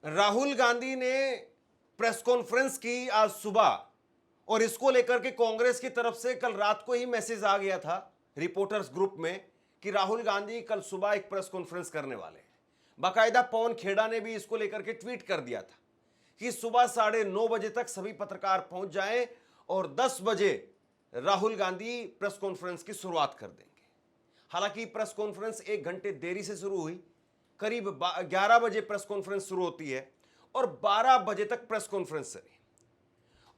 राहुल गांधी ने press conference की आज सुबह और इसको लेकर के कांग्रेस की तरफ से कल रात को ही मैसेज आ गया था रिपोर्टर्स ग्रुप में कि राहुल गांधी कल सुबह एक प्रेस कॉन्फ्रेंस करने वाले हैं। बाकायदा पवन खेड़ा ने भी इसको लेकर के ट्वीट कर दिया था कि सुबह 9:30 बजे तक सभी पत्रकार पहुंच जाएं और 10 बजे राहुल गांधी प्रेस कॉन्फ्रेंस की शुरुआत कर देंगे। हालांकि प्रेस कॉन्फ्रेंस 1 घंटे देरी से शुरू हुई, करीब 11 बजे प्रेस कॉन्फ्रेंस शुरू होती है और 12 बजे तक प्रेस कॉन्फ्रेंस चली।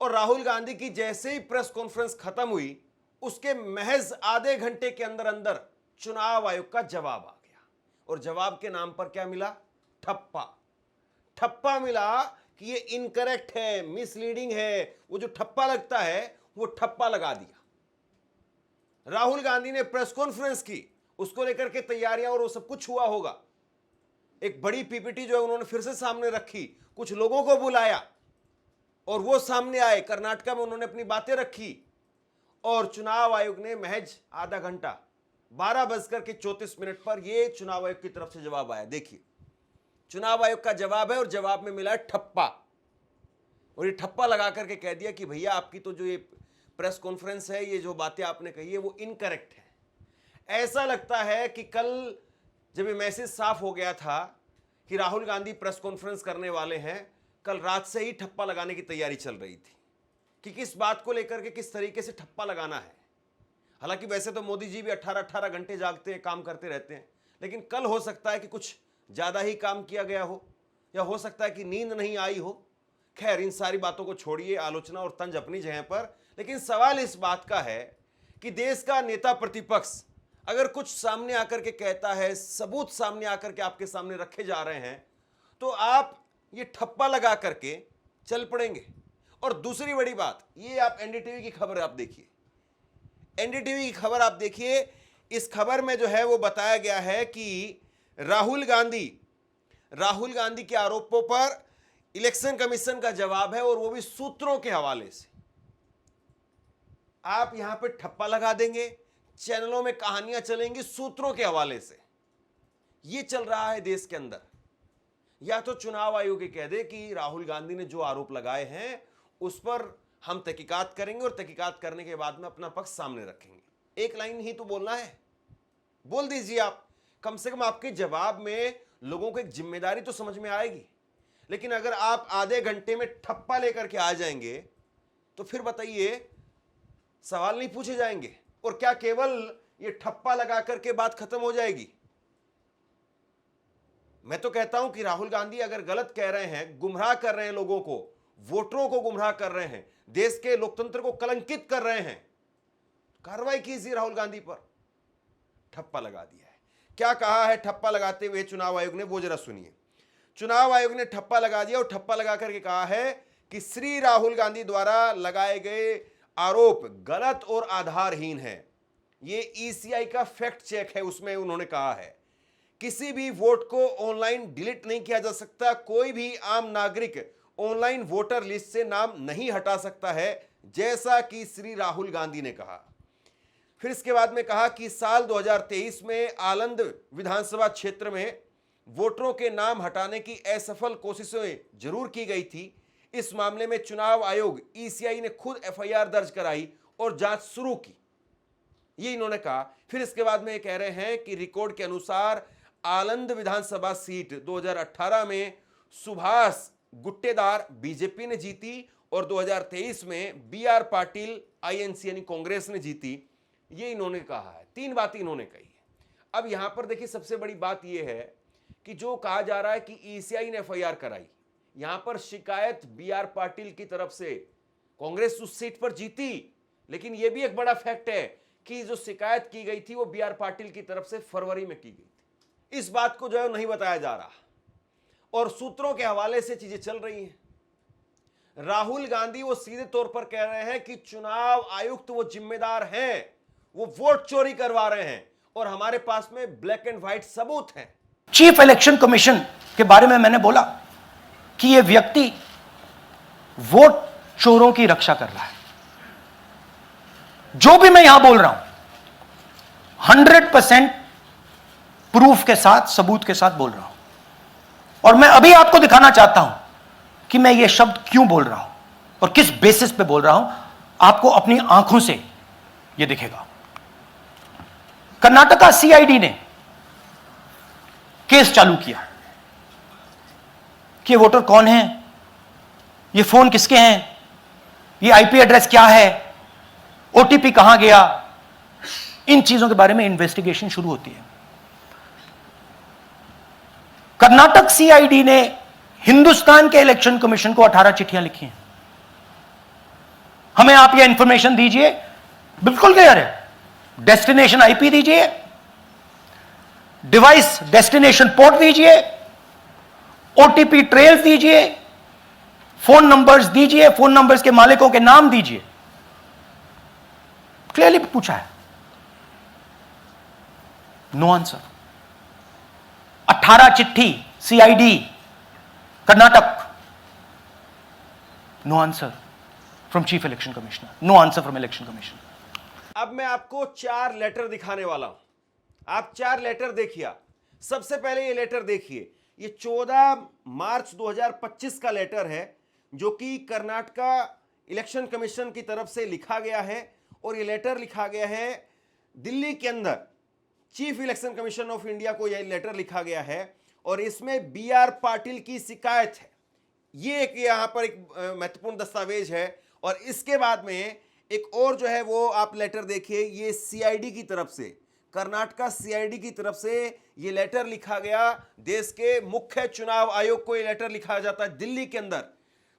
और राहुल गांधी की जैसे ही प्रेस कॉन्फ्रेंस खत्म हुई, उसके महज आधे घंटे के अंदर अंदर चुनाव आयोग का जवाब आ गया। और जवाब के नाम पर क्या मिला? ठप्पा। ठप्पा मिला कि ये इनकरेक्ट है, मिसलीडिंग है। वो जो ठप्पा लगता है वो ठप्पा लगा दिया। राहुल गांधी ने प्रेस कॉन्फ्रेंस की, उसको लेकर के तैयारियां और वो सब कुछ हुआ होगा। एक बड़ी पीपीटी जो है उन्होंने फिर से सामने रखी, कुछ लोगों को बुलाया और वो सामने आए। कर्नाटका में उन्होंने अपनी बातें रखी और चुनाव आयोग ने महज आधा घंटा 12:34 पर ये चुनाव आयोग की तरफ से जवाब आया। देखिए, चुनाव आयोग का जवाब है और जवाब में मिला ठप्पा। और ये ठप्पा लगा करके कह दिया कि भैया आपकी तो जो ये प्रेस कॉन्फ्रेंस है, ये जो बातें आपने कही है वो इनकरेक्ट है। ऐसा लगता है कि कल जब ये मैसेज साफ हो गया था कि राहुल गांधी प्रेस कॉन्फ्रेंस करने वाले हैं, कल रात से ही ठप्पा लगाने की तैयारी चल रही थी कि किस बात को लेकर के किस तरीके से ठप्पा लगाना है। हालांकि वैसे तो मोदी जी भी 18-18 घंटे जागते हैं, काम करते रहते हैं, लेकिन कल हो सकता है कि कुछ ज़्यादा ही काम किया गया हो या हो सकता है कि नींद नहीं आई हो। खैर, इन सारी बातों को छोड़िए, आलोचना और तंज अपनी जगह पर। लेकिन सवाल इस बात का है कि देश का नेता प्रतिपक्ष अगर कुछ सामने आकर के कहता है, सबूत सामने आकर के आपके सामने रखे जा रहे हैं, तो आप ये ठप्पा लगा करके चल पड़ेंगे। और दूसरी बड़ी बात, ये आप एनडीटीवी की खबर आप देखिए, एनडीटीवी की खबर आप देखिए। इस खबर में जो है वो बताया गया है कि राहुल गांधी के आरोपों पर इलेक्शन कमीशन का जवाब है और वो भी सूत्रों के हवाले से। आप यहां पे ठप्पा लगा देंगे, चैनलों में कहानियां चलेंगी सूत्रों के हवाले से। ये चल रहा है देश के अंदर। या तो चुनाव आयोग ये कह दे कि राहुल गांधी ने जो आरोप लगाए हैं उस पर हम तहकीकात करेंगे और तहकीकात करने के बाद में अपना पक्ष सामने रखेंगे। एक लाइन ही तो बोलना है, बोल दीजिए आप। कम से कम आपके जवाब में लोगों को एक जिम्मेदारी तो समझ में आएगी। लेकिन अगर आप आधे घंटे में ठप्पा लेकर के आ जाएंगे तो फिर बताइए, सवाल नहीं पूछे जाएंगे और क्या केवल ये ठप्पा लगा करके बात खत्म हो जाएगी? मैं तो कहता हूं कि राहुल गांधी अगर गलत कह रहे हैं, गुमराह कर रहे हैं लोगों को, वोटरों को गुमराह कर रहे हैं, देश के लोकतंत्र को कलंकित कर रहे हैं, कार्रवाई कीजिए राहुल गांधी पर। ठप्पा लगा दिया है। क्या कहा है ठप्पा लगाते हुए चुनाव आयोग ने, वो जरा सुनिए। चुनाव आयोग ने ठप्पा लगा दिया और ठप्पा लगा करके कहा है कि श्री राहुल गांधी द्वारा लगाए गए आरोप गलत और आधारहीन है। ये ईसीआई का फैक्ट चेक है, उसमें उन्होंने कहा है किसी भी वोट को ऑनलाइन डिलीट नहीं किया जा सकता। कोई भी आम नागरिक ऑनलाइन वोटर लिस्ट से नाम नहीं हटा सकता है, जैसा कि श्री राहुल गांधी ने कहा। फिर इसके बाद में कहा कि साल 2023 में आलंद विधानसभा क्षेत्र में वोटरों के नाम हटाने की असफल कोशिशें जरूर की गई थी। इस मामले में चुनाव आयोग ईसीआई ने खुद एफआईआर दर्ज कराई और जांच शुरू की, ये इन्होंने कहा। फिर इसके बाद में ये कह रहे हैं कि रिकॉर्ड के अनुसार आलंद विधानसभा सीट 2018 में सुभाष गुट्टेदार बीजेपी ने जीती और 2023 में बीआर पाटिल आईएनसी यानी कांग्रेस ने जीती, ये इन्होंने कहा है। 3 बातें इन्होंने कही है। अब यहां पर देखिए, सबसे बड़ी बात यह है कि जो कहा जा रहा है कि ईसीआई ने एफआईआर कराई, यहां पर शिकायत बीआर पाटिल की तरफ से, कांग्रेस उस सीट पर जीती। लेकिन यह भी एक बड़ा फैक्ट है कि जो शिकायत की गई थी वो बीआर पाटिल की तरफ से फरवरी में की गई थी। इस बात को जो है नहीं बताया जा रहा और सूत्रों के हवाले से चीजें चल रही हैं। राहुल गांधी वो सीधे तौर पर कह रहे हैं कि चुनाव आयुक्त वो जिम्मेदार हैं, वो वोट चोरी करवा रहे हैं और हमारे पास में ब्लैक एंड व्हाइट सबूत हैं। चीफ इलेक्शन कमीशन के बारे में मैंने बोला कि यह व्यक्ति वोट चोरों की रक्षा कर रहा है। जो भी मैं यहां बोल रहा हूं 100% प्रूफ के साथ, सबूत के साथ बोल रहा हूं। और मैं अभी आपको दिखाना चाहता हूं कि मैं ये शब्द क्यों बोल रहा हूं और किस बेसिस पे बोल रहा हूं। आपको अपनी आंखों से ये दिखेगा। कर्नाटका सीआईडी ने केस चालू किया कि ये वोटर कौन है, ये फोन किसके हैं, ये आईपी एड्रेस क्या है, ओटीपी कहां गया, इन चीजों के बारे में इन्वेस्टिगेशन शुरू होती है। कर्नाटक सीआईडी ने हिंदुस्तान के इलेक्शन कमीशन को 18 चिट्ठियां लिखी हैं। हमें आप ये इंफॉर्मेशन दीजिए, बिल्कुल क्लियर है, डेस्टिनेशन आईपी दीजिए, डिवाइस डेस्टिनेशन पोर्ट दीजिए, ओटीपी ट्रेल्स दीजिए, फोन नंबर्स दीजिए, फोन नंबर्स के मालिकों के नाम दीजिए। क्लियरली पूछा है, नो आंसर। 18 चिट्ठी CID Karnataka, no answer from chief election commissioner, no answer from election commission. अब मैं आपको 4 लेटर दिखाने वाला हूं। आप 4 लेटर देखिए। सबसे पहले ये लेटर देखिए, ये 14 मार्च 2025 का लेटर है जो कि कर्नाटका इलेक्शन कमीशन की तरफ से लिखा गया है। और ये लेटर लिखा गया है दिल्ली के अंदर chief election commission of India को यह लेटर लिखा गया है और इसमें बीआर पाटिल की शिकायत है। ये एक यहां पर एक महत्वपूर्ण दस्तावेज है। और इसके बाद में एक और जो है वो आप लेटर देखिए, ये सीआईडी की तरफ से, कर्नाटका सीआईडी की तरफ से ये लेटर लिखा गया। देश के मुख्य चुनाव आयोग को ये लेटर लिखा जाता है दिल्ली के अंदर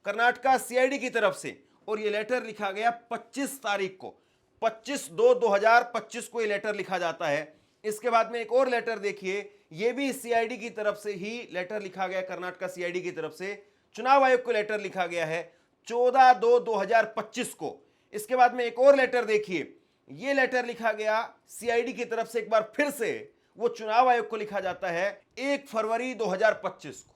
कर्नाटका सीआईडी की तरफ से। और ये लेटर लिखा गया 25 तारीख को, 25/2/2025 को ये लेटर लिखा जाता है। इसके बाद में एक और लेटर देखिए, ये भी सीआईडी की तरफ से ही लेटर लिखा गया, कर्नाटका सीआईडी की तरफ से चुनाव आयोग को लेटर लिखा गया है 14/2/2025 को। इसके बाद में एक और लेटर देखिए, ये लेटर लिखा गया सीआईडी की तरफ से एक बार फिर से, वो चुनाव आयोग को लिखा जाता है 1 फरवरी 2025 को।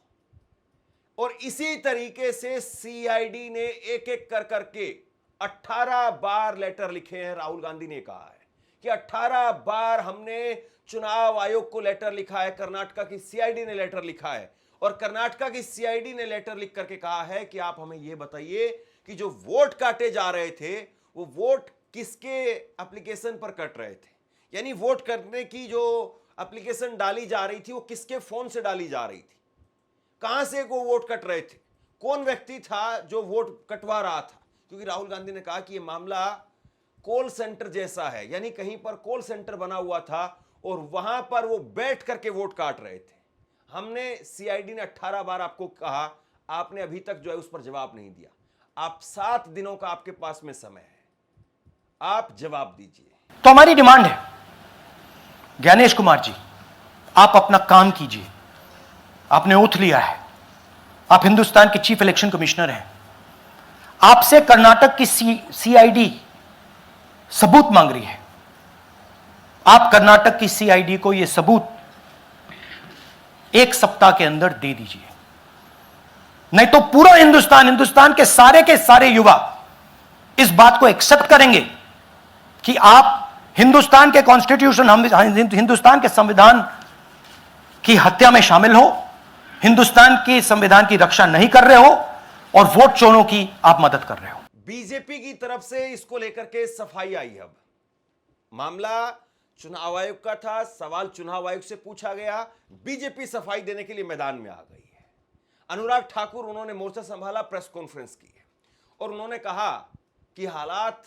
और इसी तरीके से सीआईडी ने एक एक कर करके 18 बार लेटर लिखे हैं। राहुल गांधी ने कहा है कि 18 बार हमने चुनाव आयोग को लेटर लिखा है, कर्नाटका की सीआईडी ने लेटर लिखा है। और कर्नाटका की सीआईडी ने लेटर लिख करके कहा है कि आप हमें यह बताइए कि जो वोट काटे जा रहे थे वो वोट किसके एप्लीकेशन पर कट रहे थे, यानी वोट करने की जो एप्लीकेशन डाली जा रही थी वो किसके फोन से डाली जा रही थी, कहां से वो वोट कट रहे थे, कौन व्यक्ति था जो वोट कटवा रहा था। क्योंकि राहुल गांधी ने कहा कि यह मामला कॉल सेंटर जैसा है, यानी कहीं पर कॉल सेंटर बना हुआ था और वहां पर वो बैठ करके वोट काट रहे थे। हमने सीआईडी ने 18 बार आपको कहा, आपने अभी तक जो है उस पर जवाब नहीं दिया। आप 7 दिनों का आपके पास में समय है, आप जवाब दीजिए। तो हमारी डिमांड है, ज्ञानेश कुमार जी, आप अपना काम कीजिए। आपने ओथ लिया है, आप हिंदुस्तान के चीफ इलेक्शन कमिश्नर हैं। आपसे कर्नाटक की सीआईडी सबूत मांग रही है। आप कर्नाटक की सीआईडी को यह सबूत 1 सप्ताह के अंदर दे दीजिए, नहीं तो पूरा हिंदुस्तान के सारे युवा इस बात को एक्सेप्ट करेंगे कि आप हिंदुस्तान के कॉन्स्टिट्यूशन, हिंदुस्तान के संविधान की हत्या में शामिल हो, हिंदुस्तान के संविधान की रक्षा नहीं कर रहे हो और वोट चोरों की आप मदद कर रहे हो। बीजेपी की तरफ से इसको लेकर के सफाई आई। अब मामला चुनाव आयोग का था, सवाल चुनाव आयोग से पूछा गया, बीजेपी सफाई देने के लिए मैदान में आ गई है। अनुराग ठाकुर, उन्होंने मोर्चा संभाला, प्रेस कॉन्फ्रेंस की है और उन्होंने कहा कि हालात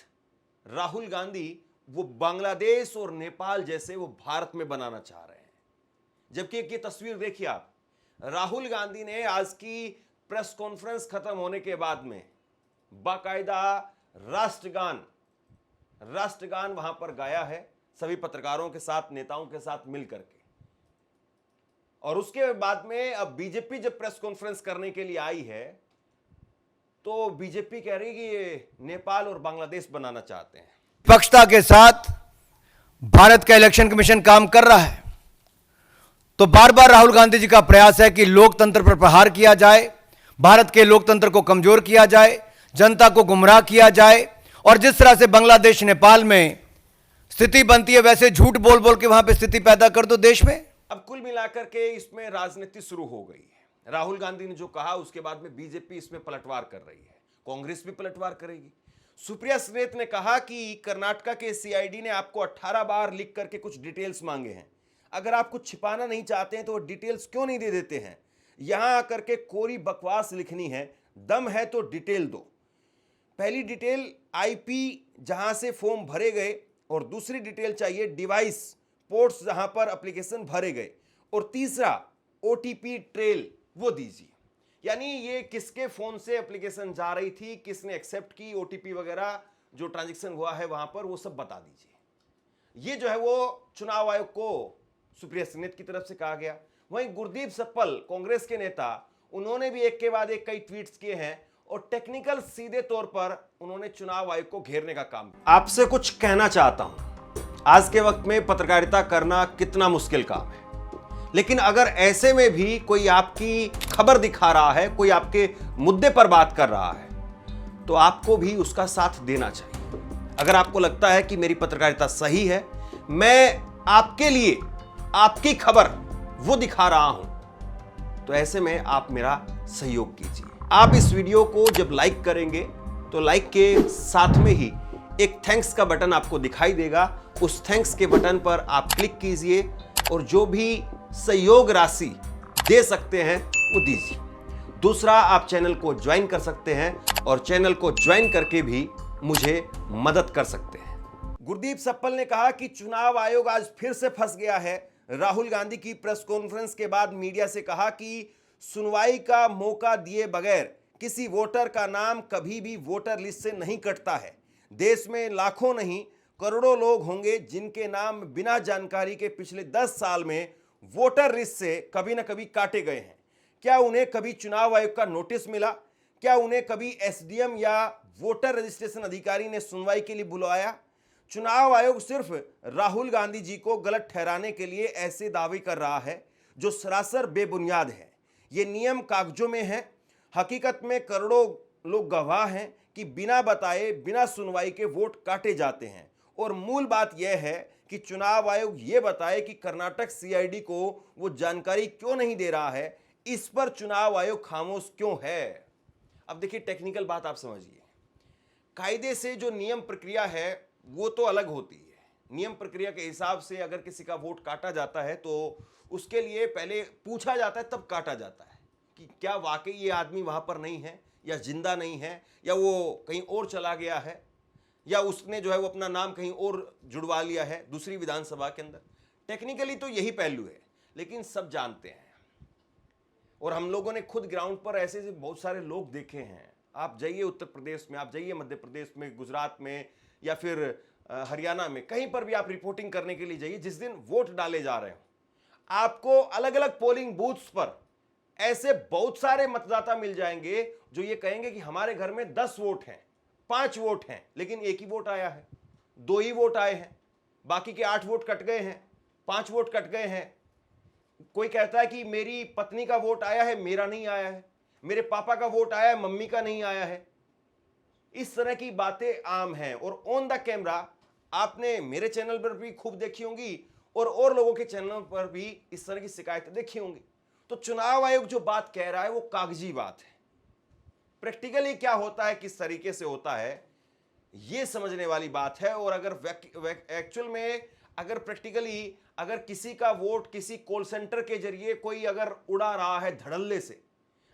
राहुल गांधी वो बांग्लादेश और नेपाल जैसे वो भारत में बनाना चाह रहे हैं। जबकि एक ये तस्वीर देखिए आप, राहुल गांधी ने आज की प्रेस कॉन्फ्रेंस खत्म होने के बाद में बाकायदा राष्ट्रगान वहां पर गाया है, सभी पत्रकारों के साथ, नेताओं के साथ मिलकर के। और उसके बाद में अब बीजेपी जब प्रेस कॉन्फ्रेंस करने के लिए आई है तो बीजेपी कह रही है कि ये नेपाल और बांग्लादेश बनाना चाहते हैं। पक्षता के साथ भारत का इलेक्शन कमीशन काम कर रहा है, तो बार बार राहुल गांधी जी का प्रयास है कि लोकतंत्र पर प्रहार किया जाए, भारत के लोकतंत्र को कमजोर किया जाए, जनता को गुमराह किया जाए। और जिस तरह से बांग्लादेश नेपाल में स्थिति बनती है वैसे झूठ बोल बोल के वहां पे स्थिति पैदा कर दो देश में। अब कुल मिलाकर के इसमें राजनीति शुरू हो गई है राहुल गांधी ने जो कहा उसके बाद में बीजेपी इसमें पलटवार कर रही है, कांग्रेस भी पलटवार करेगी। सुप्रिया सुले ने कहा कि कर्नाटका के सीआईडी ने आपको 18 बार लिख करके कुछ डिटेल्स मांगे हैं, अगर आप कुछ छिपाना नहीं चाहते हैं तो वो डिटेल्स क्यों नहीं दे देते हैं? यहां आकर के कोरी बकवास लिखनी है, दम है तो डिटेल दो। पहली डिटेल आईपी जहां से फॉर्म भरे गए, और दूसरी डिटेल चाहिए डिवाइस पोर्ट्स जहां पर एप्लीकेशन भरे गए, और तीसरा ओटीपी ट्रेल वो दीजिए। यानी ये किसके फोन से एप्लीकेशन जा रही थी, किसने एक्सेप्ट की, ओटीपी वगैरह जो ट्रांजैक्शन हुआ है वहां पर, वो सब बता दीजिए। ये जो है वो चुनाव आयोग को सुप्रिया सुले की तरफ से कहा गया। वहीं गुरदीप सप्पल कांग्रेस के नेता, उन्होंने भी एक के बाद एक कई ट्वीट्स किए हैं और टेक्निकल सीधे तौर पर उन्होंने चुनाव आयोग को घेरने का काम किया। आपसे कुछ कहना चाहता हूं, आज के वक्त में पत्रकारिता करना कितना मुश्किल काम है, लेकिन अगर ऐसे में भी कोई आपकी खबर दिखा रहा है, कोई आपके मुद्दे पर बात कर रहा है, तो आपको भी उसका साथ देना चाहिए। अगर आपको लगता है कि मेरी पत्रकारिता सही है, मैं आपके लिए आपकी खबर वो दिखा रहा हूं, तो ऐसे में आप मेरा सहयोग कीजिए। आप इस वीडियो को जब लाइक करेंगे तो लाइक के साथ में ही एक थैंक्स का बटन आपको दिखाई देगा, उस थैंक्स के बटन पर आप क्लिक कीजिए और जो भी सहयोग राशि दे सकते हैं वो दीजिए। दूसरा, आप चैनल को ज्वाइन कर सकते हैं और चैनल को ज्वाइन करके भी मुझे मदद कर सकते हैं। गुरदीप सप्पल ने कहा कि चुनाव आयोग आज फिर से फंस गया है। राहुल गांधी की प्रेस कॉन्फ्रेंस के बाद मीडिया से कहा कि सुनवाई का मौका दिए बगैर किसी वोटर का नाम कभी भी वोटर लिस्ट से नहीं कटता है। देश में लाखों नहीं करोड़ों लोग होंगे जिनके नाम बिना जानकारी के पिछले 10 साल में वोटर लिस्ट से कभी ना कभी काटे गए हैं। क्या उन्हें कभी चुनाव आयोग का नोटिस मिला? क्या उन्हें कभी एसडीएम या वोटर रजिस्ट्रेशन अधिकारी ने सुनवाई के लिए बुलाया? चुनाव आयोग सिर्फ राहुल गांधी जी को गलत ठहराने के लिए ऐसे दावे कर रहा है जो सरासर बेबुनियाद है। ये नियम कागजों में है, हकीकत में करोड़ों लोग गवाह हैं कि बिना बताए बिना सुनवाई के वोट काटे जाते हैं। और मूल बात यह है कि चुनाव आयोग ये बताए कि कर्नाटक सीआईडी को वो जानकारी क्यों नहीं दे रहा है, इस पर चुनाव आयोग खामोश क्यों है। अब देखिए, टेक्निकल बात आप समझिए। कायदे से जो नियम प्रक्रिया है वो तो अलग होती है। नियम प्रक्रिया के हिसाब से अगर किसी का वोट काटा जाता है तो उसके लिए पहले पूछा जाता है, तब काटा जाता है कि क्या वाकई ये आदमी वहां पर नहीं है, या जिंदा नहीं है, या वो कहीं और चला गया है, या उसने जो है वो अपना नाम कहीं और जुड़वा लिया है दूसरी विधानसभा के अंदर। टेक्निकली तो यही पहलू है, लेकिन सब जानते हैं और हम लोगों ने खुद ग्राउंड पर ऐसे बहुत सारे लोग देखे हैं। आप जाइए उत्तर प्रदेश में, आप जाइए मध्य प्रदेश में, गुजरात में, या फिर हरियाणा में, कहीं पर भी आप रिपोर्टिंग करने के लिए जाइए। जिस दिन वोट डाले जा रहे हो, आपको अलग अलग पोलिंग बूथ्स पर ऐसे बहुत सारे मतदाता मिल जाएंगे जो ये कहेंगे कि हमारे घर में 10 वोट हैं, 5 वोट हैं, लेकिन एक ही वोट आया है, 2 ही वोट आए हैं, बाकी के 8 वोट कट गए हैं, 5 वोट कट गए हैं। कोई कहता है कि मेरी पत्नी का वोट आया है, मेरा नहीं आया है, मेरे पापा का वोट आया है, मम्मी का नहीं आया है। इस तरह की बातें आम हैं और ऑन द कैमरा आपने मेरे चैनल पर भी खूब देखी होंगी और लोगों के चैनल पर भी इस तरह की शिकायतें देखी होंगी। तो चुनाव आयोग जो बात कह रहा है वो कागजी बात है। प्रैक्टिकली क्या होता है, किस तरीके से होता है, ये समझने वाली बात है। और अगर एक्चुअल में अगर प्रैक्टिकली अगर किसी का वोट किसी कॉल सेंटर के जरिए कोई अगर उड़ा रहा है धड़ल्ले से,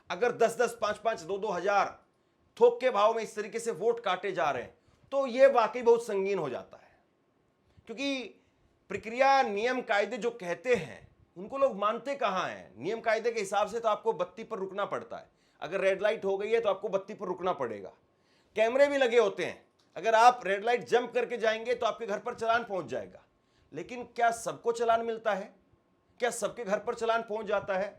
अगर 10-10, 5-5, 2-2 हजार थोक के भाव में इस तरीके से वोट काटे जा रहे हैं, तो ये वाकई बहुत संगीन हो जाता है। क्योंकि प्रक्रिया, नियम कायदे जो कहते हैं उनको लोग मानते कहां हैं। नियम कायदे के हिसाब से तो आपको बत्ती पर रुकना पड़ता है। अगर रेड लाइट हो गई है तो आपको बत्ती पर रुकना पड़ेगा। कैमरे भी लगे होते हैं, अगर आप रेड लाइट जंप करके जाएंगे तो आपके घर पर चालान पहुंच जाएगा। लेकिन क्या सबको चालान मिलता है? क्या सबके घर पर चालान पहुंच जाता है?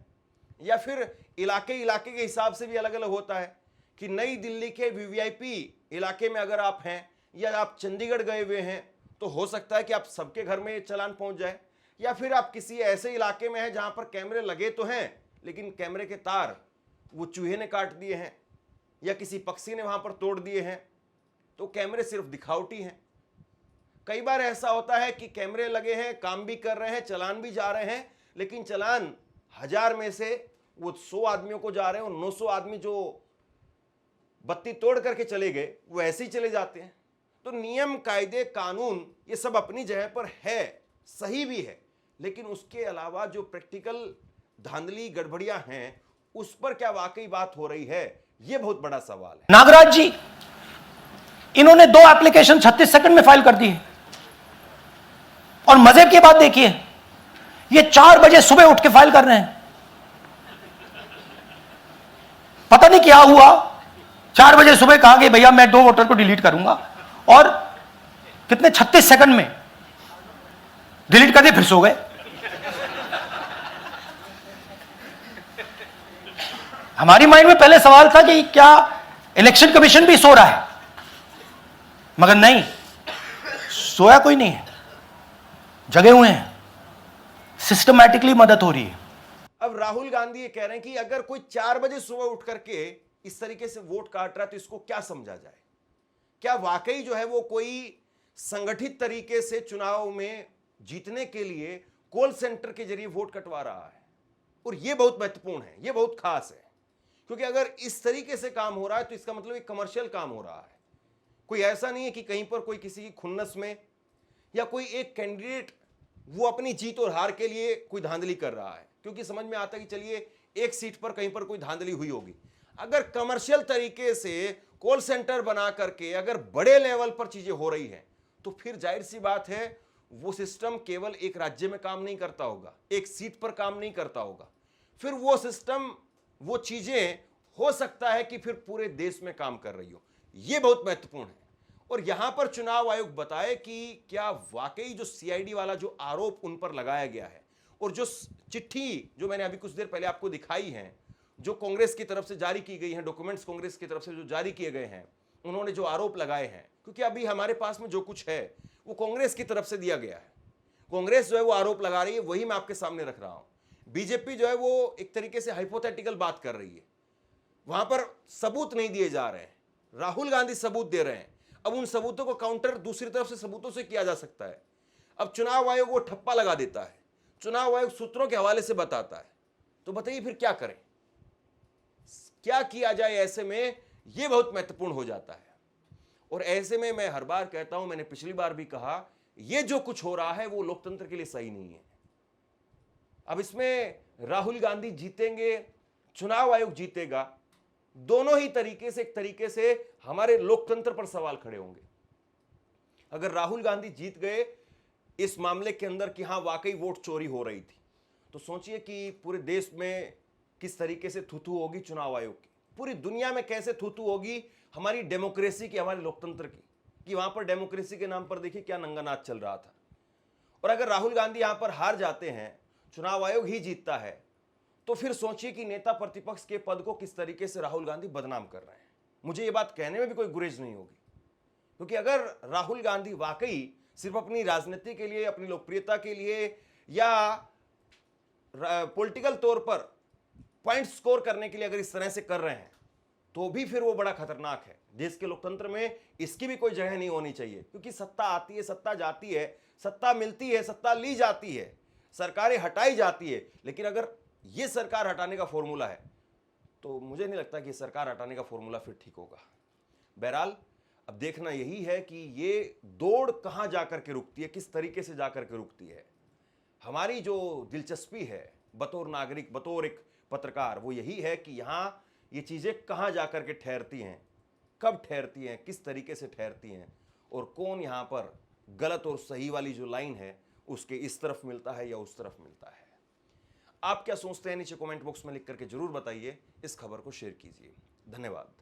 या फिर इलाके के हिसाब से भी अलग अलग होता है कि नई दिल्ली के वीवीआईपी इलाके में अगर आप हैं या आप चंडीगढ़ गए हुए हैं तो हो सकता है कि आप सबके घर में चालान पहुंच जाए। या फिर आप किसी ऐसे इलाके में हैं जहां पर कैमरे लगे तो हैं लेकिन कैमरे के तार वो चूहे ने काट दिए हैं या किसी पक्षी ने वहां पर तोड़ दिए हैं, तो कैमरे सिर्फ दिखावटी हैं। कई बार ऐसा होता है कि कैमरे लगे हैं, काम भी कर रहे हैं, चालान भी जा रहे हैं, लेकिन चालान 1000 में से वो 100 आदमियों को जा रहे हैं और 900 आदमी जो बत्ती तोड़ करके चले गए वो ऐसे ही चले जाते हैं। तो नियम, कायदे, कानून ये सब अपनी जगह पर है, सही भी है, लेकिन उसके अलावा जो प्रैक्टिकल धांधली गड़बड़ियां हैं उस पर क्या वाकई बात हो रही है, ये बहुत बड़ा सवाल है। नागराज जी, इन्होंने 2 एप्लीकेशन 36 सेकंड में फाइल कर दी है। और मजे की बात देखिए, ये 4 बजे सुबह उठ के फाइल कर रहे हैं। पता नहीं क्या हुआ, 4 बजे सुबह कहा कि भैया मैं 2 वोटर को डिलीट करूंगा, और कितने 36 सेकंड में डिलीट कर दिए, फिर सो गए। हमारी माइंड में पहले सवाल था कि क्या इलेक्शन कमीशन भी सो रहा है, मगर नहीं, सोया कोई नहीं है, जगे हुए हैं, सिस्टमैटिकली मदद हो रही है। अब राहुल गांधी ये कह रहे हैं कि अगर कोई 4 बजे सुबह उठ करके इस तरीके से वोट काट रहा है तो इसको क्या समझा जाए? क्या वाकई जो है वो कोई संगठित तरीके से चुनाव में जीतने के लिए कॉल सेंटर के जरिए वोट कटवा रहा है? और ये बहुत महत्वपूर्ण है, ये बहुत खास है, क्योंकि अगर इस तरीके से काम हो रहा है तो इसका मतलब एक कमर्शियल काम हो रहा है। कोई ऐसा नहीं है कि कहीं पर कोई किसी की खुन्नस में या कोई एक कैंडिडेट वो अपनी जीत और हार के लिए कोई धांधली कर रहा है, क्योंकि समझ में आता है कि चलिए एक सीट पर कहीं पर कोई धांधली हुई होगी। अगर कमर्शियल तरीके से कॉल सेंटर बना करके अगर बड़े लेवल पर चीजें हो रही हैं तो फिर जाहिर सी बात है वो सिस्टम केवल एक राज्य में काम नहीं करता होगा, एक सीट पर काम नहीं करता होगा, फिर वो सिस्टम, वो चीजें हो सकता है कि फिर पूरे देश में काम कर रही हो। ये बहुत महत्वपूर्ण है। और यहां पर चुनाव आयोग बताए कि क्या वाकई जो सीआईडी वाला जो आरोप उन पर लगाया गया है और जो चिट्ठी जो मैंने अभी कुछ देर पहले आपको दिखाई है, जो कांग्रेस की तरफ से जारी की गई है, डॉक्यूमेंट्स कांग्रेस की तरफ से जो जारी किए गए हैं, उन्होंने जो आरोप लगाए हैं, क्योंकि अभी हमारे पास में जो कुछ है वो कांग्रेस की तरफ से दिया गया है। कांग्रेस जो है वो आरोप लगा रही है, वही मैं आपके सामने रख रहा हूं। बीजेपी जो है वो एक तरीके से हाइपोथेटिकल बात कर रही है, वहां पर सबूत नहीं दिए जा रहे हैं, राहुल गांधी सबूत दे रहे हैं। अब उन सबूतों को काउंटर दूसरी तरफ से सबूतों से किया जा सकता है। अब चुनाव आयोग वो ठप्पा लगा देता है, चुनाव आयोग सूत्रों के हवाले से बताता है, तो बताइए फिर क्या करें, क्या किया जाए? ऐसे में यह बहुत महत्वपूर्ण हो जाता है। और ऐसे में मैं हर बार कहता हूं, मैंने पिछली बार भी कहा, यह जो कुछ हो रहा है वो लोकतंत्र के लिए सही नहीं है। अब इसमें राहुल गांधी जीतेंगे, चुनाव आयोग जीतेगा, दोनों ही तरीके से एक तरीके से हमारे लोकतंत्र पर सवाल खड़े होंगे। अगर राहुल गांधी जीत गए इस मामले के अंदर कि हां वाकई वोट चोरी हो रही थी, तो सोचिए कि पूरे देश में किस तरीके से थूथू होगी चुनाव आयोग की, पूरी दुनिया में कैसे थूथू होगी हमारी डेमोक्रेसी की, हमारे लोकतंत्र की, कि वहां पर डेमोक्रेसी के नाम पर देखिए क्या नंगानाच चल रहा था। और अगर राहुल गांधी यहां पर हार जाते हैं, चुनाव आयोग ही जीतता है, तो फिर सोचिए कि नेता प्रतिपक्ष के पद को किस तरीके से राहुल गांधी बदनाम कर रहे हैं। मुझे ये बात कहने में भी कोई गुरेज नहीं होगी, क्योंकि अगर राहुल गांधी वाकई सिर्फ अपनी राजनीति के लिए, अपनी लोकप्रियता के लिए या पॉलिटिकल तौर पर पॉइंट स्कोर करने के लिए अगर इस तरह से कर रहे हैं, तो भी फिर वो बड़ा खतरनाक है। देश के लोकतंत्र में इसकी भी कोई जगह नहीं होनी चाहिए, क्योंकि सत्ता आती है, सत्ता जाती है, सत्ता मिलती है, सत्ता ली जाती है, सरकारें हटाई जाती है। लेकिन अगर ये सरकार हटाने का फॉर्मूला है तो मुझे नहीं लगता कि सरकार हटाने का फॉर्मूला फिर ठीक होगा। बहरहाल अब देखना यही है कि ये दौड़ कहां जाकर के रुकती है, किस तरीके से जाकर के रुकती है। हमारी जो दिलचस्पी है बतौर नागरिक, बतौर एक पत्रकार, वो यही है कि यहां ये चीजें कहां जाकर के ठहरती हैं, कब ठहरती हैं, किस तरीके से ठहरती हैं, और कौन यहां पर गलत और सही वाली जो लाइन है उसके इस तरफ मिलता है या उस तरफ मिलता है। आप क्या सोचते हैं नीचे कमेंट बॉक्स में लिख करके जरूर बताइए। इस खबर को शेयर कीजिए। धन्यवाद।